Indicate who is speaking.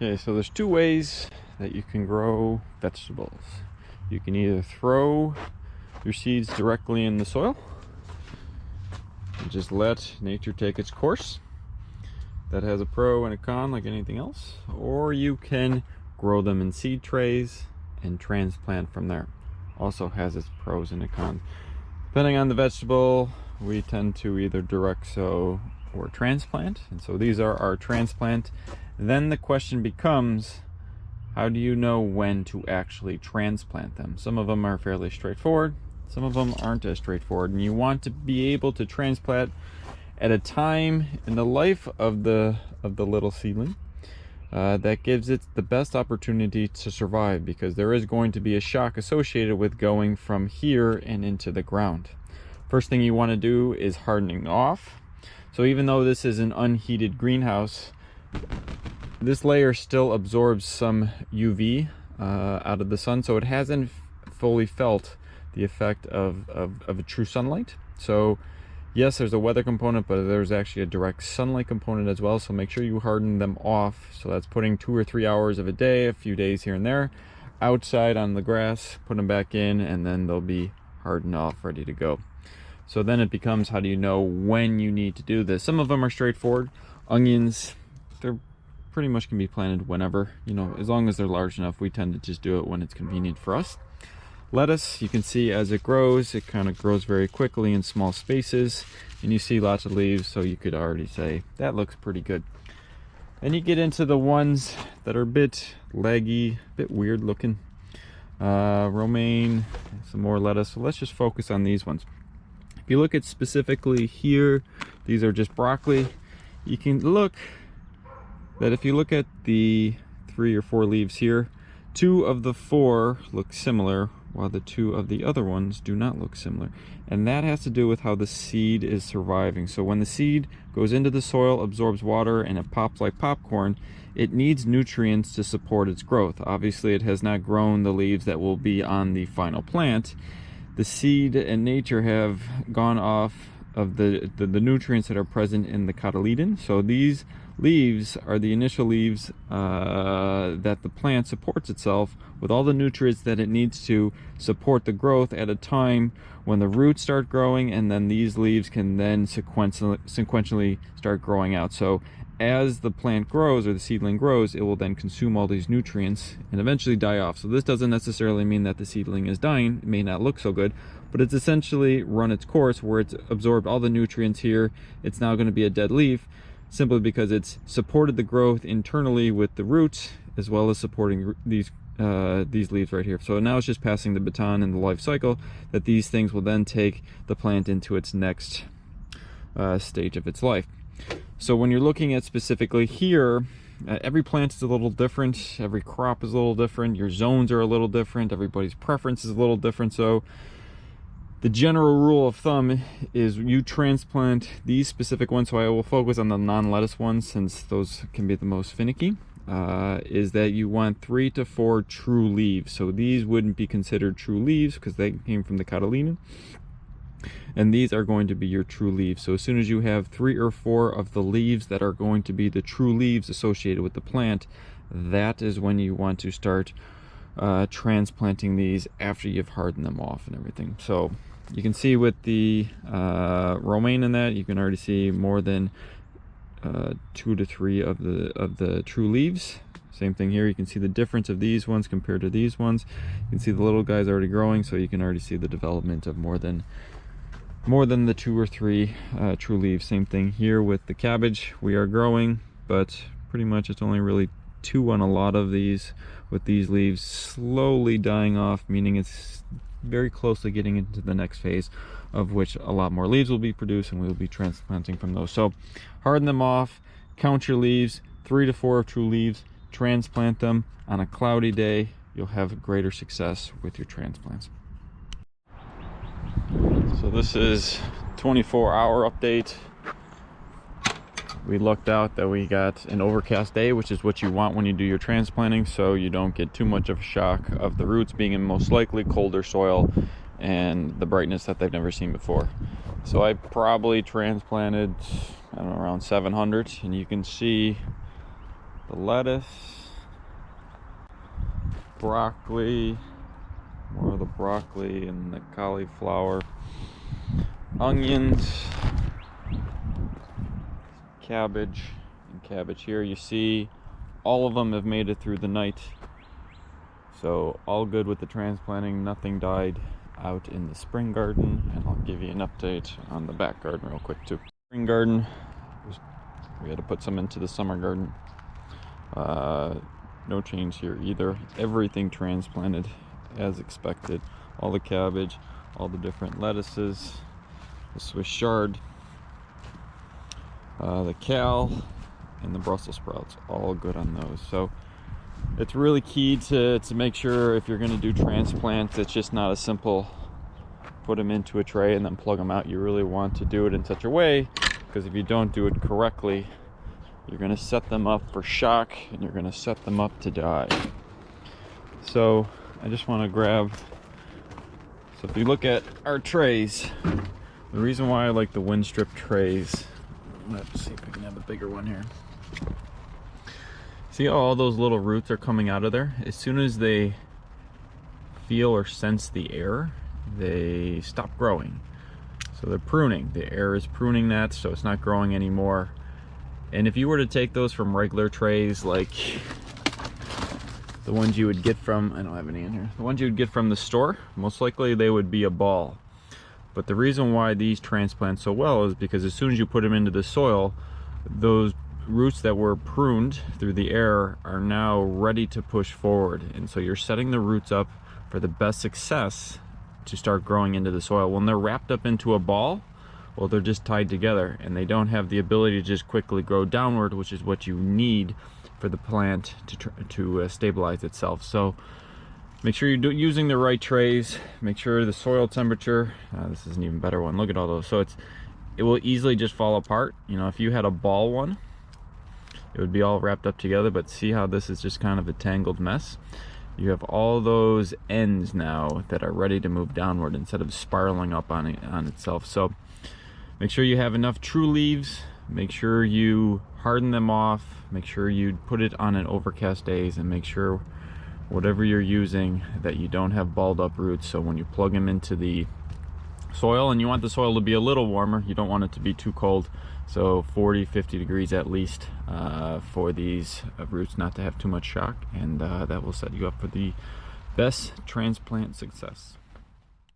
Speaker 1: Okay, so there's two ways that you can grow vegetables. You can either throw your seeds directly in the soil and just let nature take its course. That has a pro and a con like anything else. Or you can grow them in seed trays and transplant from there. Also has its pros and its cons. Depending on the vegetable, we tend to either direct sow or transplant. And so these are our transplant. Then the question becomes, how do you know when to actually transplant them? Some of them are fairly straightforward. Some of them aren't as straightforward. And you want to be able to transplant at a time in the life of the little seedling that gives it the best opportunity to survive, because there is going to be a shock associated with going from here and into the ground. First thing you want to do is hardening off. So even though this is an unheated greenhouse, this layer still absorbs some UV out of the sun, so it hasn't fully felt the effect of a true sunlight. So yes, there's a weather component, but there's actually a direct sunlight component as well. So make sure you harden them off. So that's putting 2 or 3 hours of a day, a few days here and there, outside on the grass, put them back in, and then they'll be hardened off, ready to go. So then it becomes, how do you know when you need to do this? Some of them are straightforward. Onions, they're pretty much can be planted whenever, you know, as long as they're large enough. We tend to just do it when it's convenient for us. Lettuce, you can see as it grows, it kind of grows very quickly in small spaces, and you see lots of leaves, so you could already say that looks pretty good. Then you get into the ones that are a bit leggy, a bit weird looking. Romaine, some more lettuce. So let's just focus on these ones. If you look at specifically here, these are just broccoli. You can look that if you look at the 3 or 4 leaves here, 2 of the 4 look similar, while the 2 of the other ones do not look similar. And that has to do with how the seed is surviving. So when the seed goes into the soil, absorbs water, and it pops like popcorn, it needs nutrients to support its growth. Obviously, it has not grown the leaves that will be on the final plant. The seed and nature have gone off of the nutrients that are present in the cotyledon. So these leaves are the initial leaves that the plant supports itself with all the nutrients that it needs to support the growth at a time when the roots start growing, and then these leaves can then sequentially start growing out. So as the plant grows, or the seedling grows, it will then consume all these nutrients and eventually die off. So this doesn't necessarily mean that the seedling is dying. It may not look so good, but it's essentially run its course where it's absorbed all the nutrients here. It's now going to be a dead leaf, simply because it's supported the growth internally with the roots, as well as supporting these leaves right here. So now it's just passing the baton in the life cycle, that these things will then take the plant into its next stage of its life. So when you're looking at specifically here, every plant is a little different, every crop is a little different, your zones are a little different, everybody's preference is a little different. So the general rule of thumb is you transplant these specific ones, so I will focus on the non-lettuce ones since those can be the most finicky, is that you want 3 to 4 true leaves. So these wouldn't be considered true leaves because they came from the cotyledon, and these are going to be your true leaves. So as soon as you have 3 or 4 of the leaves that are going to be the true leaves associated with the plant, that is when you want to start transplanting these after you've hardened them off and everything. So you can see with the romaine in that, you can already see more than 2 to 3 of the true leaves. Same thing here, you can see the difference of these ones compared to these ones. You can see the little guys already growing, so you can already see the development of more than the 2 or 3 true leaves. Same thing here with the cabbage. We are growing, but pretty much it's only really 2 on a lot of these, with these leaves slowly dying off, meaning it's very closely getting into the next phase, of which a lot more leaves will be produced, and we will be transplanting from those. So harden them off, count your leaves, 3 to 4 of true leaves, transplant them. On a cloudy day, you'll have greater success with your transplants. So this is 24-hour update. We lucked out that we got an overcast day, which is what you want when you do your transplanting, so you don't get too much of a shock of the roots being in most likely colder soil and the brightness that they've never seen before. So I probably transplanted, I don't know, around 700, and you can see the lettuce broccoli, more of the broccoli and the cauliflower, onions, cabbage, and cabbage here. You see all of them have made it through the night, so all good with the transplanting. Nothing died out in the spring garden, and I'll give you an update on the back garden real quick too. Spring garden, we had to put some into the summer garden. No change here either. Everything transplanted as expected. All the cabbage, all the different lettuces, the Swiss chard, the kale, and the Brussels sprouts, all good on those. So it's really key to make sure if you're going to do transplants, it's just not a simple put them into a tray and then plug them out. You really want to do it in such a way, because if you don't do it correctly, you're going to set them up for shock and you're going to set them up to die. So I just want to grab, so if you look at our trays, the reason why I like the Winstrip trays, let's see if we can have a bigger one here. See how all those little roots are coming out of there? As soon as they feel or sense the air, they stop growing. So they're pruning. The air is pruning that, so it's not growing anymore. And if you were to take those from regular trays, like the ones you would get from, I don't have any in here, the ones you would get from the store, most likely they would be a ball. But the reason why these transplant so well is because as soon as you put them into the soil, those roots that were pruned through the air are now ready to push forward. And so you're setting the roots up for the best success to start growing into the soil. When they're wrapped up into a ball, well, they're just tied together and they don't have the ability to just quickly grow downward, which is what you need for the plant to stabilize itself. So make sure you're using the right trays. Make sure the soil temperature, this is an even better one, look at all those. So it will easily just fall apart. You know, if you had a ball one, it would be all wrapped up together, but see how this is just kind of a tangled mess? You have all those ends now that are ready to move downward instead of spiraling up on itself. So make sure you have enough true leaves. Make sure you harden them off. Make sure you put it on an overcast days, and make sure whatever you're using that you don't have balled up roots. So when you plug them into the soil, and you want the soil to be a little warmer, you don't want it to be too cold, so 40-50 degrees at least, for these roots not to have too much shock, and that will set you up for the best transplant success.